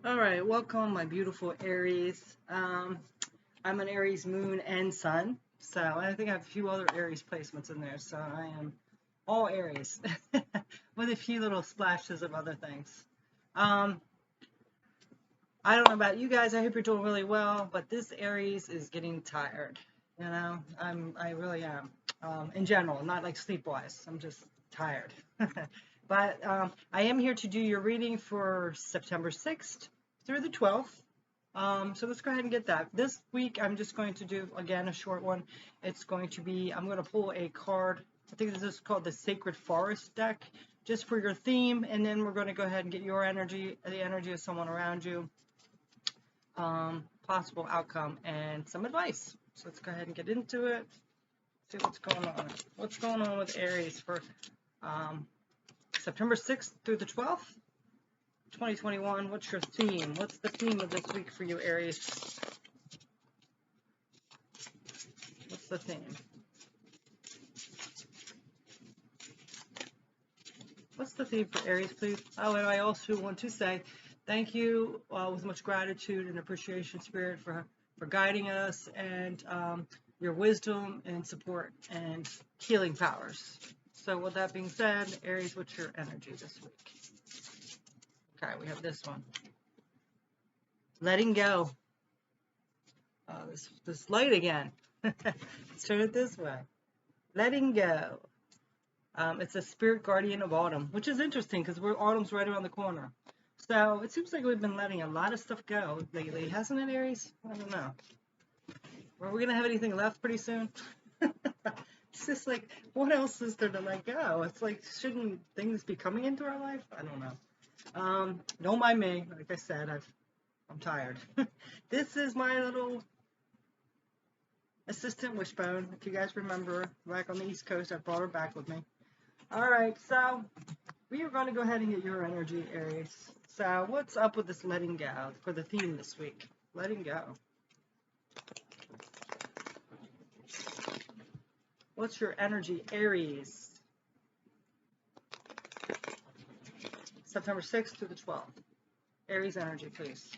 All right, welcome, my beautiful Aries. I'm an Aries moon and sun, so I think I have a few other Aries placements in there. So I am all Aries with a few little splashes of other things. Um, I don't know about you guys. I hope you're doing really well, but this Aries is getting tired. I really am. In general, not like sleep wise. I'm just tired. But I am here to do your reading for September 6th through the 12th. So let's go ahead and get that. This week, I'm just going to do, again, a short one. It's going to be, I'm going to pull a card. I think this is called the Sacred Forest deck, just for your theme. And then we're going to go ahead and get your energy, the energy of someone around you, possible outcome, and some advice. So let's go ahead and get into it. See what's going on. What's going on with Aries for September 6th through the 12th, 2021. What's your theme? What's the theme of this week for you, Aries? What's the theme? What's the theme for Aries, please? Oh, and I also want to say thank you with much gratitude and appreciation, Spirit, for guiding us and your wisdom and support and healing powers. So with that being said, Aries, what's your energy this week? Okay, we have this one. Letting go. This light again. Let's turn it this way. Letting go. It's a spirit guardian of autumn, which is interesting because autumn's right around the corner. So it seems like we've been letting a lot of stuff go lately, hasn't it, Aries? I don't know. Are we gonna have anything left pretty soon? It's just like, what else is there to let go? It's like, shouldn't things be coming into our life? I don't know. Don't mind me. Like I said, I'm tired. This is my little assistant wishbone. If you guys remember, back on the East Coast, I brought her back with me. All right, so we are going to go ahead and get your energy, Aries. So what's up with this letting go for the theme this week? Letting go. What's your energy, Aries? September 6th through the 12th. Aries energy, please.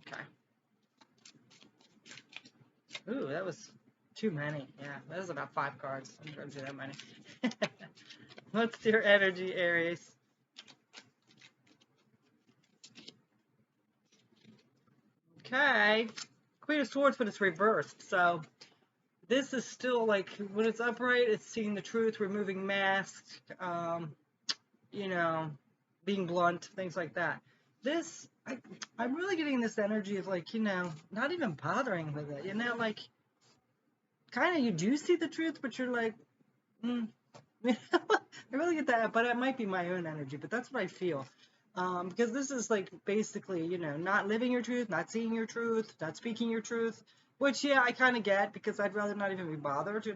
Okay. Ooh, that was too many. Yeah, that was about 5 cards. I'm going to do that many. What's your energy, Aries? Okay. Queen of Swords, but it's reversed. So this is still like, when it's upright, it's seeing the truth, removing masks, you know, being blunt, things like that. This, I'm really getting this energy of like, not even bothering with it, like, kind of you do see the truth, but you're like, I really get that, but it might be my own energy, but that's what I feel. Because this is like basically, not living your truth, not seeing your truth, not speaking your truth, which, yeah, I kind of get because I'd rather not even be bothered,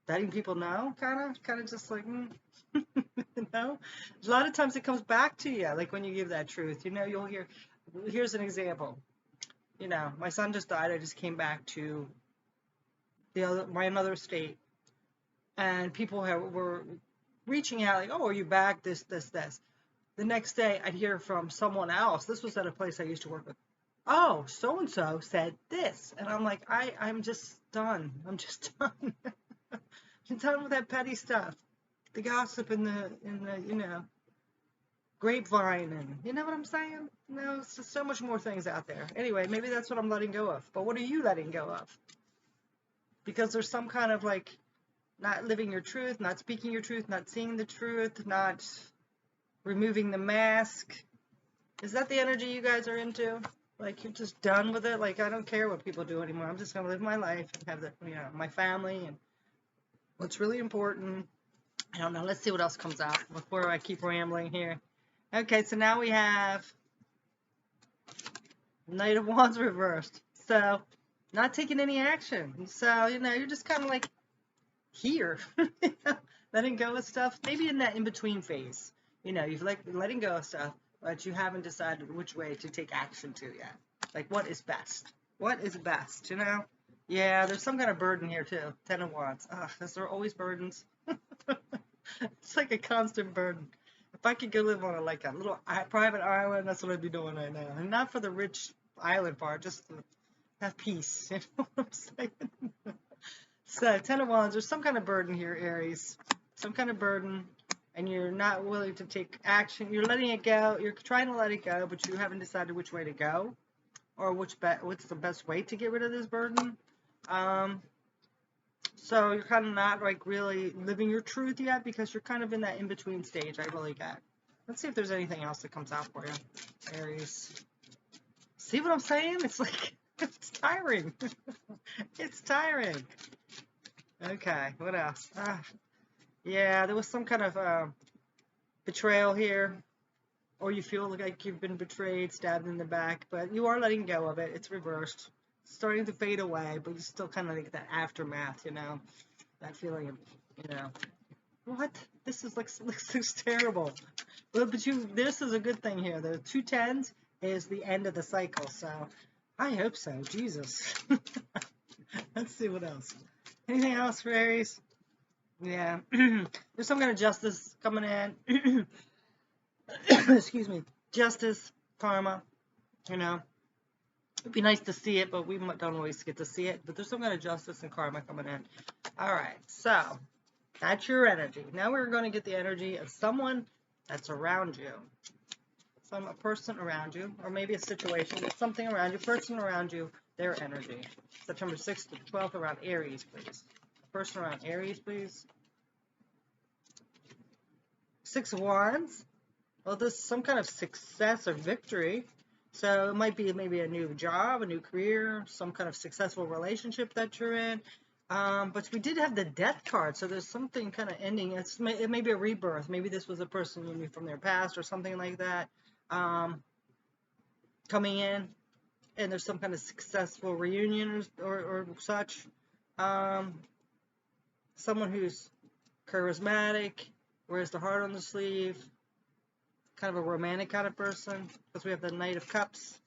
letting people know, kind of just like, a lot of times it comes back to you, like when you give that truth, you'll hear, here's an example, my son just died, I just came back to my another state, and people were reaching out like, oh, are you back, this. The next day I'd hear from someone else, this was at a place I used to work with, oh, so and so said this, and I'm like, I'm just done, I'm just done. I'm done with that petty stuff, the gossip and the grapevine, and you know what I'm saying? It's just so much more things out there. Anyway, maybe that's what I'm letting go of. But what are you letting go of? Because there's some kind of like not living your truth, not speaking your truth, not seeing the truth, not removing the mask. Is that the energy you guys are into? Like, you're just done with it? Like, I don't care what people do anymore. I'm just going to live my life and have my family and what's really important. I don't know. Let's see what else comes out before I keep rambling here. Okay, so now we have Knight of Wands reversed. So, not taking any action. So, you're just kind of like here, letting go of stuff. Maybe in that in-between phase. You've letting go of stuff, but you haven't decided which way to take action to yet. Like, what is best? What is best, Yeah, there's some kind of burden here, too. 10 of Wands. Is there always burdens? It's like a constant burden. If I could go live on like a little private island, that's what I'd be doing right now. And not for the rich island part, just to have peace. You know what I'm saying? So, Ten of Wands, there's some kind of burden here, Aries. Some kind of burden, and you're not willing to take action. You're letting it go. You're trying to let it go, but you haven't decided which way to go, or what's the best way to get rid of this burden. So you're kind of not like really living your truth yet because you're kind of in that in-between stage. I really get. Let's see if there's anything else that comes out for you, Aries. See what I'm saying? It's like, it's tiring. It's tiring. Okay, what else? Yeah, there was some kind of betrayal here, or you feel like you've been betrayed, stabbed in the back, but you are letting go of it. It's reversed. It's starting to fade away, but you still kind of like that aftermath, you know, that feeling of, you know, what? This is like looks terrible. But this is a good thing here. The 2 10s is the end of the cycle, so I hope so. Jesus. Let's see what else. Anything else for Aries? Yeah. There's some kind of justice coming in. Excuse me. Justice, karma, you know. It'd be nice to see it, but we don't always get to see it. But there's some kind of justice and karma coming in. All right. So, that's your energy. Now we're going to get the energy of someone that's around you. A person around you, or maybe a situation, something around you, person around you, their energy. September 6th to 12th around Aries, please. A person around Aries, please. 6 of Wands. Well, there's some kind of success or victory. So it might be maybe a new job, a new career, some kind of successful relationship that you're in. But we did have the Death card, so there's something kind of ending. It may be a rebirth. Maybe this was a person you knew from their past or something like that. Coming in, and there's some kind of successful reunion or such. Someone who's charismatic, wears the heart on the sleeve, kind of a romantic kind of person, because we have the Knight of Cups.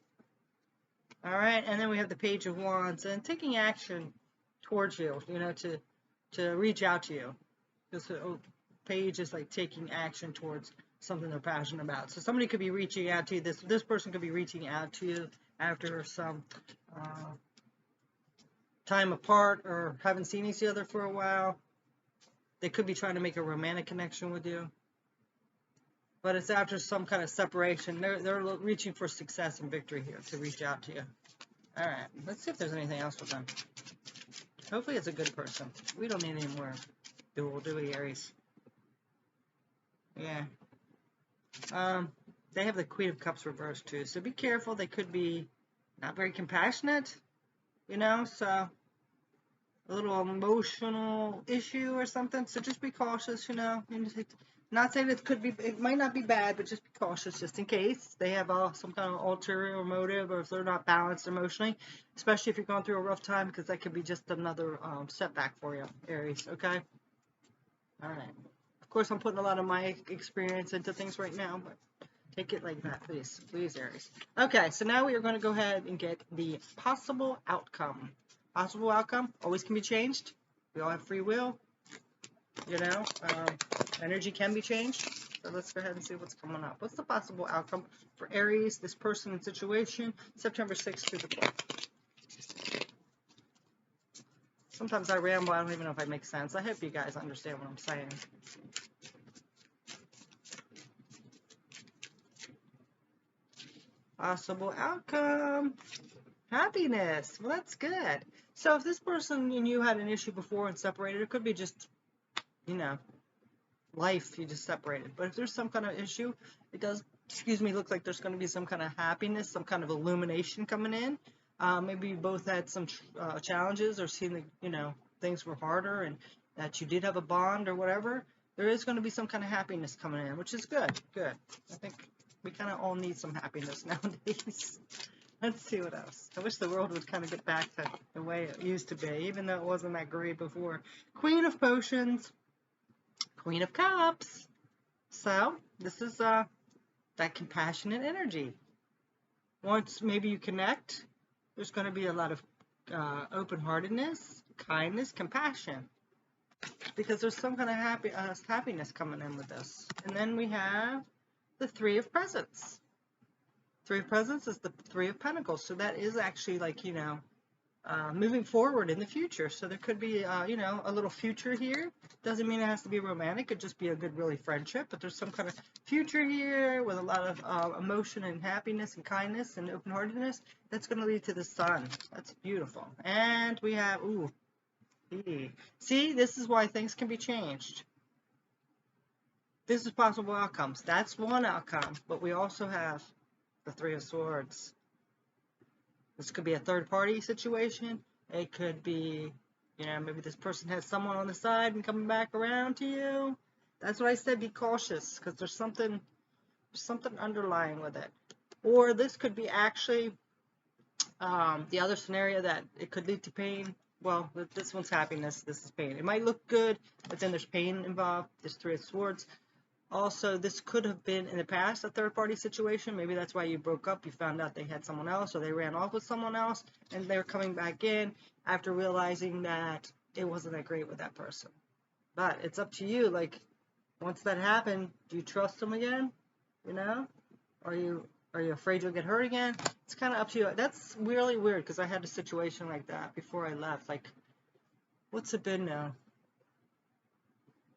All right, and then we have the Page of Wands, and taking action towards you, you know, to reach out to you. This page is like taking action towards something they're passionate about. So somebody could be reaching out to you. This person could be reaching out to you after some time apart or haven't seen each other for a while. They could be trying to make a romantic connection with you. But it's after some kind of separation. They're reaching for success and victory here to reach out to you. All right, let's see if there's anything else with them. Hopefully it's a good person. We don't need any more do we, Aries? Yeah. They have the Queen of Cups reversed too, so be careful. They could be not very compassionate, you know, so a little emotional issue or something. So just be cautious, you know. Not saying it might not be bad, but just be cautious just in case they have some kind of ulterior motive, or if they're not balanced emotionally, especially if you're going through a rough time, because that could be just another setback for you, Aries. Okay. All right. Of course, I'm putting a lot of my experience into things right now, but take it like that, please. Please, Aries. Okay, so now we are going to go ahead and get the possible outcome. Possible outcome always can be changed. We all have free will. You know, energy can be changed. So let's go ahead and see what's coming up. What's the possible outcome for Aries, this person and situation, September 6th to the 12th? Sometimes I ramble. I don't even know if I make sense. I hope you guys understand what I'm saying. Possible outcome. Happiness. Well, that's good. So if this person and you had an issue before and separated, it could be just, you know, life, you just separated. But if there's some kind of issue, it does, look like there's going to be some kind of happiness, some kind of illumination coming in. Maybe you both had some challenges, or seen that, you know, things were harder and that you did have a bond or whatever. There is going to be some kind of happiness coming in, which is good. Good. I think we kind of all need some happiness nowadays. Let's see what else. I wish the world would kind of get back to the way it used to be, even though it wasn't that great before. Queen of Potions. Queen of Cups. So, this is that compassionate energy. Once maybe you connect, there's going to be a lot of open-heartedness, kindness, compassion. because there's some kind of happiness coming in with this. And then we have the Three of Presents. Three of Presents is the Three of Pentacles, so that is actually like, moving forward in the future. So there could be, a little future here. Doesn't mean it has to be romantic. It could just be a good, really friendship. But there's some kind of future here with a lot of emotion and happiness and kindness and open-heartedness. That's going to lead to the Sun. That's beautiful. And we have, see, this is why things can be changed. This is possible outcomes. That's one outcome. But we also have the Three of Swords. This could be a third-party situation. It could be, maybe this person has someone on the side and coming back around to you. That's what I said, be cautious, because there's something underlying with it. Or this could be actually the other scenario that it could lead to pain. Well, this one's happiness, this is pain. It might look good, but then there's pain involved. There's Three of Swords. Also, this could have been in the past a third-party situation. Maybe that's why you broke up. You found out they had someone else, or they ran off with someone else, and they're coming back in after realizing that it wasn't that great with that person. But it's up to you. Like, once that happened, do you trust them again? Are you afraid you'll get hurt again? It's kind of up to you. That's really weird, because I had a situation like that before I left. Like, what's it been now?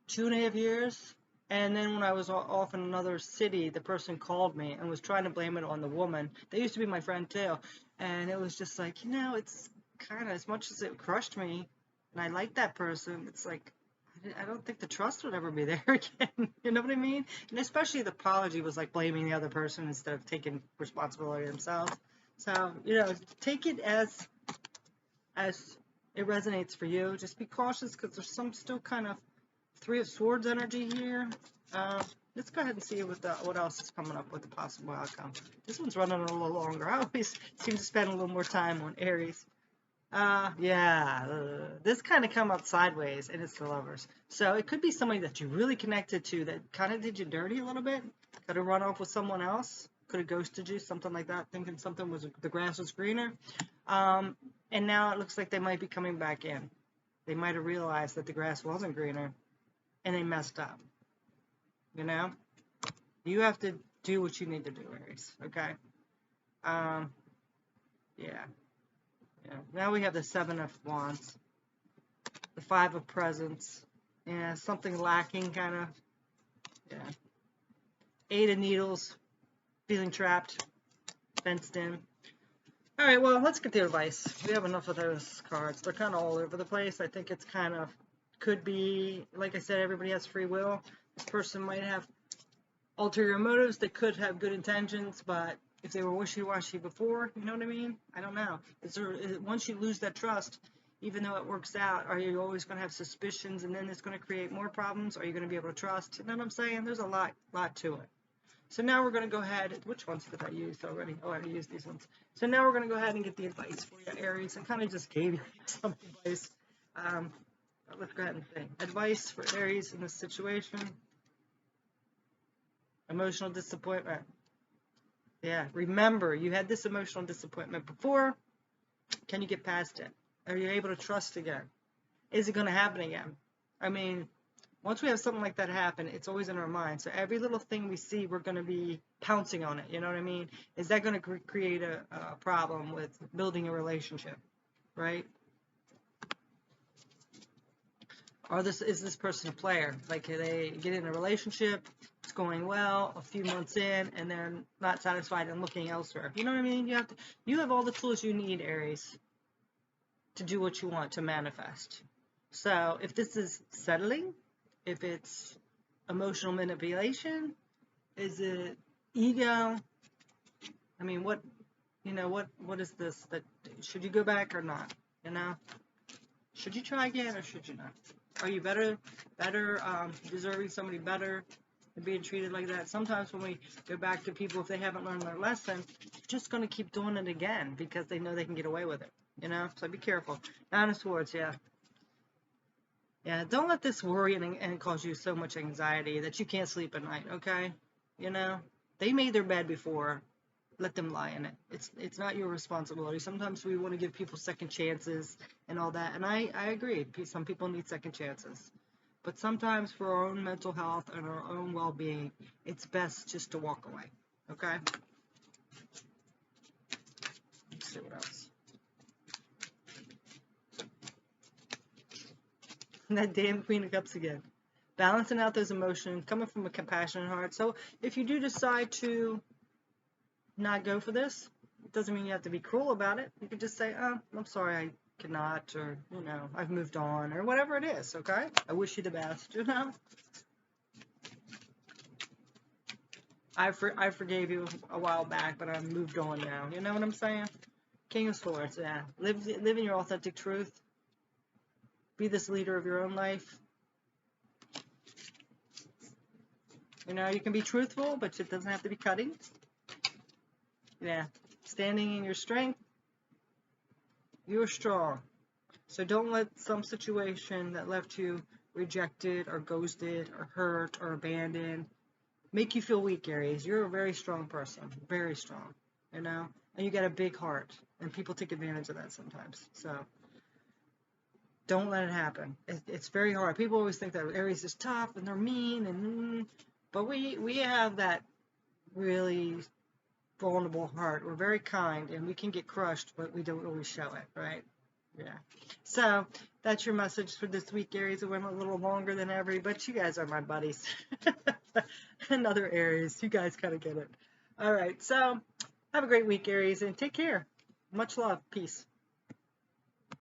2.5 years? And then when I was off in another city, the person called me and was trying to blame it on the woman. They used to be my friend too. And it was just like, it's kind of, as much as it crushed me, and I liked that person, it's like, I don't think the trust would ever be there again. You know what I mean? And especially the apology was like blaming the other person instead of taking responsibility themselves. So, take it as it resonates for you. Just be cautious, because there's some still kind of Three of Swords energy here. Let's go ahead and see what else is coming up with the possible outcome. This one's running a little longer. I always seem to spend a little more time on Aries. This kind of come up sideways, and it's the Lovers. So it could be somebody that you really connected to that kind of did you dirty a little bit. Could have run off with someone else. Could have ghosted you, something like that, thinking the grass was greener. And now it looks like they might be coming back in. They might have realized that the grass wasn't greener, and they messed up. You have to do what you need to do, Aries. Okay. Yeah. Now we have the Seven of Wands, the Five of Presents. Yeah, something lacking, kind of. Yeah. Eight of Needles, feeling trapped, fenced in. All right, well, let's get the advice. We have enough of those cards. They're kind of all over the place. I think it's kind of, could be, like I said, everybody has free will. This person might have ulterior motives. They could have good intentions, but if they were wishy-washy before, you know what I mean? I don't know. Once you lose that trust, even though it works out, are you always going to have suspicions, and then it's going to create more problems? Are you going to be able to trust? You know what I'm saying? There's a lot to it. So now we're going to go ahead. Which ones did I use already? Oh, I already used these ones. So now we're going to go ahead and get the advice for you, Aries. I kind of just gave you some advice. Let's go ahead and think. Advice for Aries in this situation. Emotional disappointment. Yeah, remember, you had this emotional disappointment before. Can you get past it? Are you able to trust again? Is it going to happen again? I mean, once we have something like that happen, it's always in our mind. So every little thing we see, we're going to be pouncing on it. You know what I mean? Is that going to create a problem with building a relationship, right? Or is this person a player? Like, they get in a relationship, it's going well, a few months in, and they're not satisfied and looking elsewhere. You know what I mean? You have all the tools you need, Aries, to do what you want, to manifest. So if this is settling, if it's emotional manipulation, is it ego? I mean, what is this? That should you go back or not? Should you try again or should you not? Are you better, deserving somebody better and being treated like that? Sometimes when we go back to people, if they haven't learned their lesson, they're just going to keep doing it again because they know they can get away with it. So be careful. Nine of Swords, yeah. Yeah, don't let this worry and cause you so much anxiety that you can't sleep at night, okay? They made their bed before. let them lie in it. It's not your responsibility. Sometimes we want to give people second chances and all that, and I agree. Some people need second chances. But sometimes for our own mental health and our own well-being, it's best just to walk away. Okay? Let's see what else. That damn Queen of Cups again. Balancing out those emotions, coming from a compassionate heart. So if you do decide to not go for this, it doesn't mean you have to be cruel about it. You could just say, oh, I'm sorry, I cannot, or, I've moved on, or whatever it is, okay? I wish you the best, I forgave you a while back, but I've moved on now. You know what I'm saying? King of Swords, yeah. Live in your authentic truth. Be this leader of your own life. You can be truthful, but it doesn't have to be cutting. Yeah. Standing in your strength. You're strong. So don't let some situation that left you rejected or ghosted or hurt or abandoned make you feel weak, Aries. You're a very strong person. Very strong. And you got a big heart. And people take advantage of that sometimes. So don't let it happen. It's very hard. People always think that Aries is tough and they're mean, but we have that really vulnerable heart. We're very kind and we can get crushed, but we don't always show it, right? Yeah. So that's your message for this week, Aries. It went a little longer than ever, but you guys are my buddies. Another Aries. You guys kind of get it. All right. So have a great week, Aries, and take care. Much love. Peace.